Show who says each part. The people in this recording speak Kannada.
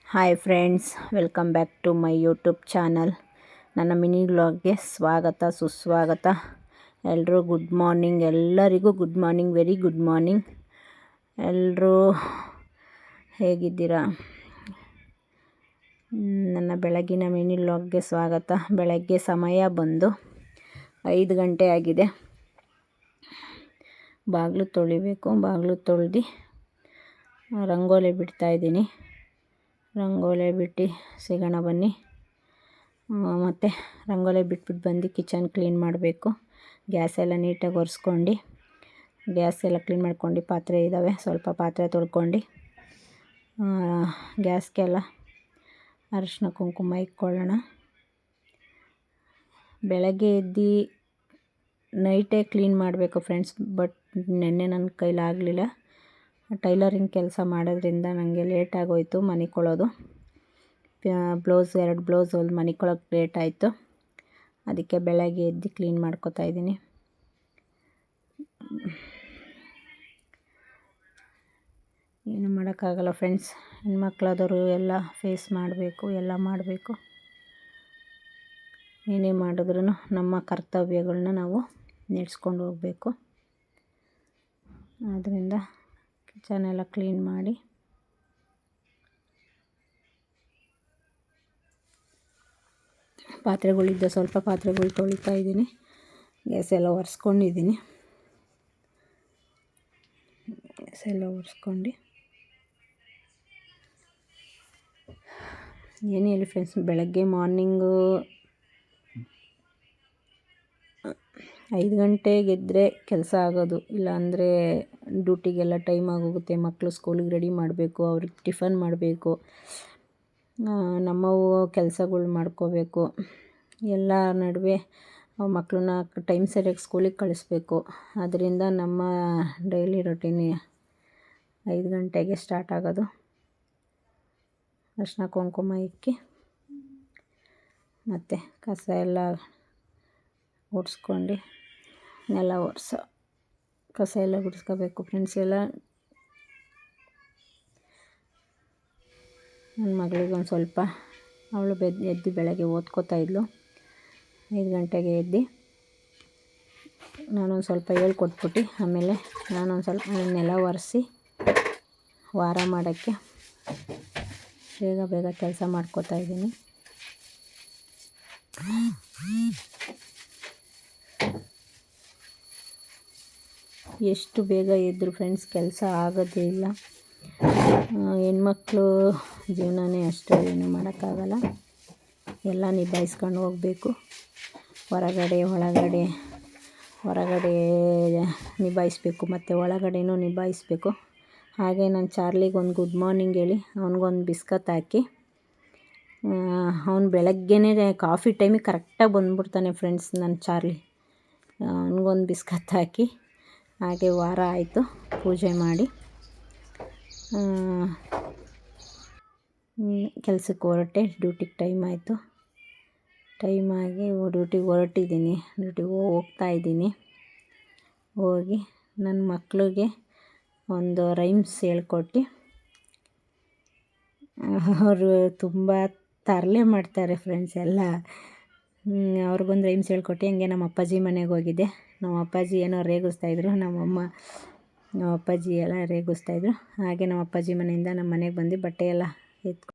Speaker 1: Hi friends, welcome back to my YouTube channel. ನನ್ನ ಮಿನಿ ವ್ಲಾಗ್ಗೆ ಸ್ವಾಗತ ಸುಸ್ವಾಗತ. ಎಲ್ಲರೂ ಗುಡ್ ಮಾರ್ನಿಂಗ್, ಎಲ್ಲರಿಗೂ good morning, very good morning. ಎಲ್ಲರೂ ಹೇಗಿದ್ದೀರಾ? ನನ್ನ ಬೆಳಗಿನ ಮಿನಿ ವ್ಲಾಗ್ಗೆ ಸ್ವಾಗತ. ಬೆಳಗ್ಗೆ ಸಮಯ ಬಂದು 5 ಗಂಟೆ ಆಗಿದೆ. ಬಾಗಿಲು ತೊಳಿಬೇಕು. ಬಾಗಿಲು ತೊಳೆದು ರಂಗೋಲಿ ಬಿಡ್ತಾಯಿದ್ದೀನಿ. ರಂಗೋಲಿ ಬಿಟ್ಟು ಸಿಗೋಣ ಬನ್ನಿ. ಮತ್ತು ರಂಗೋಲಿ ಬಿಟ್ಬಿಟ್ಟು ಬಂದು ಕಿಚನ್ ಕ್ಲೀನ್ ಮಾಡಬೇಕು. ಗ್ಯಾಸ್ ಎಲ್ಲ ನೀಟಾಗಿ ಒರೆಸ್ಕೊಂಡು, ಗ್ಯಾಸ್ ಎಲ್ಲ ಕ್ಲೀನ್ ಮಾಡ್ಕೊಂಡು, ಪಾತ್ರೆ ಇದ್ದಾವೆ, ಸ್ವಲ್ಪ ಪಾತ್ರೆ ತೊಳ್ಕೊಂಡು ಗ್ಯಾಸ್ಗೆಲ್ಲ ಅರಿಶಿನ ಕುಂಕುಮ ಇಕ್ಕೊಳ್ಳೋಣ. ಬೆಳಗ್ಗೆ ಎದ್ದು ನೈಟೇ ಕ್ಲೀನ್ ಮಾಡಬೇಕು ಫ್ರೆಂಡ್ಸ್, ಬಟ್ ನೆನ್ನೆ ನನ್ನ ಕೈಲಾಗಲಿಲ್ಲ. ಟೈಲರಿಂಗ್ ಕೆಲಸ ಮಾಡೋದ್ರಿಂದ ನನಗೆ ಲೇಟಾಗೋಯಿತು ಮನಿಕೊಳ್ಳೋದು. ಬ್ಲೌಸ್ 2 ಬ್ಲೌಸ್ ಹೊಲ್ದು ಮನಿಕೊಳ್ಳೋಕೆ ಲೇಟ್ ಆಯಿತು. ಅದಕ್ಕೆ ಬೆಳಗ್ಗೆ ಎದ್ದು ಕ್ಲೀನ್ ಮಾಡ್ಕೊತಾಯಿದ್ದೀನಿ. ಏನು ಮಾಡೋಕ್ಕಾಗಲ್ಲ ಫ್ರೆಂಡ್ಸ್, ಹೆಣ್ಮಕ್ಳಾದವರು ಎಲ್ಲ ಫೇಸ್ ಮಾಡಬೇಕು, ಎಲ್ಲ ಮಾಡಬೇಕು. ಏನೇ ಮಾಡಿದ್ರೂ ನಮ್ಮ ಕರ್ತವ್ಯಗಳನ್ನ ನಾವು ನಡೆಸ್ಕೊಂಡು ಹೋಗಬೇಕು. ಆದ್ದರಿಂದ ಕಿಚನ್ ಎಲ್ಲ ಕ್ಲೀನ್ ಮಾಡಿ ಪಾತ್ರೆಗಳಿದ್ದ ಸ್ವಲ್ಪ ಪಾತ್ರೆಗಳು ತೊಳಿತಾ ಇದ್ದೀನಿ. ಗ್ಯಾಸ್ ಎಲ್ಲ ಒರೆಸ್ಕೊಂಡಿದ್ದೀನಿ. ಗ್ಯಾಸ್ ಎಲ್ಲ ಒರೆಸ್ಕೊಂಡು ಏನು ಹೇಳಿ ಫ್ರೆಂಡ್ಸ್, ಬೆಳಗ್ಗೆ ಮಾರ್ನಿಂಗು 5 ಗಂಟೆಗೆ ಎದ್ದರೆ ಕೆಲಸ ಆಗೋದು, ಇಲ್ಲಾಂದರೆ ಡ್ಯೂಟಿಗೆಲ್ಲ ಟೈಮ್ ಆಗೋಗುತ್ತೆ. ಮಕ್ಕಳು ಸ್ಕೂಲಿಗೆ ರೆಡಿ ಮಾಡಬೇಕು, ಅವ್ರಿಗೆ ಟಿಫನ್ ಮಾಡಬೇಕು, ನಮ್ಮವು ಕೆಲಸಗಳು ಮಾಡ್ಕೋಬೇಕು. ಎಲ್ಲ ನಡುವೆ ಮಕ್ಕಳನ್ನ ಟೈಮ್ ಸರಿಯಾಗಿ ಸ್ಕೂಲಿಗೆ ಕಳಿಸ್ಬೇಕು. ಅದರಿಂದ ನಮ್ಮ ಡೈಲಿ ರೊಟೀನ್ 5 ಗಂಟೆಗೆ ಸ್ಟಾರ್ಟ್ ಆಗೋದು. ಅರಿಶಿನ ಕುಂಕುಮ ಇಕ್ಕಿ ಮತ್ತು ಕಸ ಎಲ್ಲ ಗುಡಿಸ್ಕೊಂಡು, ನೆಲ ಕಸ ಎಲ್ಲ ಗುಡಿಸ್ಕೋಬೇಕು ಫ್ರೆಂಡ್ಸ್. ಎಲ್ಲ ನನ್ನ ಮಗಳಿಗೆ ಒಂದು ಸ್ವಲ್ಪ, ಅವಳು ಎದ್ದು ಬೆಳಗ್ಗೆ ಓದ್ಕೋತಾ ಇದ್ಲು. 5 ಗಂಟೆಗೆ ಎದ್ದು ನಾನೊಂದು ಸ್ವಲ್ಪ ಹೇಳ್ಕೊಟ್ಬಿಟ್ಟು ಆಮೇಲೆ ನಾನೊಂದು ಸ್ವಲ್ಪ ನೆಲ ಒರೆಸಿ ವಾರ ಮಾಡೋಕ್ಕೆ ಬೇಗ ಕೆಲಸ ಮಾಡ್ಕೋತಾ ಇದ್ದೀನಿ. ಎಷ್ಟು ಬೇಗ ಎದ್ದರು ಫ್ರೆಂಡ್ಸ್ ಕೆಲಸ ಆಗೋದೇ ಇಲ್ಲ. ಹೆಣ್ಮಕ್ಳು ಜೀವನನೇ ಅಷ್ಟು, ಏನು ಮಾಡೋಕ್ಕಾಗಲ್ಲ. ಎಲ್ಲ ನಿಭಾಯಿಸ್ಕೊಂಡು ಹೋಗಬೇಕು. ಹೊರಗಡೆ ನಿಭಾಯಿಸ್ಬೇಕು, ಮತ್ತು ಒಳಗಡೆನೂ ನಿಭಾಯಿಸ್ಬೇಕು. ಹಾಗೆ ನಾನು ಚಾರ್ಲಿಗೆ ಒಂದು ಗುಡ್ ಮಾರ್ನಿಂಗ್ ಹೇಳಿ ಅವ್ನಿಗೊಂದು ಬಿಸ್ಕತ್ ಹಾಕಿ, ಅವ್ನು ಬೆಳಗ್ಗೆನೇ ಕಾಫಿ ಟೈಮಿಗೆ ಕರೆಕ್ಟಾಗಿ ಬಂದುಬಿಡ್ತಾನೆ ಫ್ರೆಂಡ್ಸ್ ನನ್ನ ಚಾರ್ಲಿ. ಅವ್ನಿಗೊಂದು ಬಿಸ್ಕತ್ ಹಾಕಿ ಹಾಗೆ ವಾರ ಆಯಿತು ಪೂಜೆ ಮಾಡಿ ಕೆಲಸಕ್ಕೆ ಹೊರಟೆ. ಡ್ಯೂಟಿಗೆ ಟೈಮ್ ಆಯಿತು. ಟೈಮ್ ಆಗಿ ಡ್ಯೂಟಿಗೆ ಹೊರಟಿದ್ದೀನಿ. ಡ್ಯೂಟಿಗೆ ಹೋಗ್ತಾಯಿದ್ದೀನಿ. ಹೋಗಿ ನನ್ನ ಮಕ್ಕಳಿಗೆ ಒಂದು ರೈಮ್ಸ್ ಹೇಳ್ಕೊಟ್ಟು, ಅವರು ತುಂಬ ತರಲೆ ಮಾಡ್ತಾರೆ ಫ್ರೆಂಡ್ಸ್ ಎಲ್ಲ. ಅವ್ರಿಗೊಂದು ರೈಮ್ಸ್ ಹೇಳ್ಕೊಟ್ಟು ಹಂಗೆ ನಮ್ಮ ಅಪ್ಪಾಜಿ ಮನೆಗೆ ಹೋಗಿದ್ದೆ. ನಮ್ಮ ಅಪ್ಪಾಜಿ ಏನೋ ರೇಗಿಸ್ತಾಯಿದ್ರು, ನಮ್ಮ ಅಪ್ಪಾಜಿ ಎಲ್ಲ ರೇಗಿಸ್ತಾಯಿದ್ರು. ಹಾಗೆ ನಮ್ಮ ಅಪ್ಪಾಜಿ ಮನೆಯಿಂದ ನಮ್ಮ ಮನೆಗೆ ಬಂದು ಬಟ್ಟೆ ಎಲ್ಲ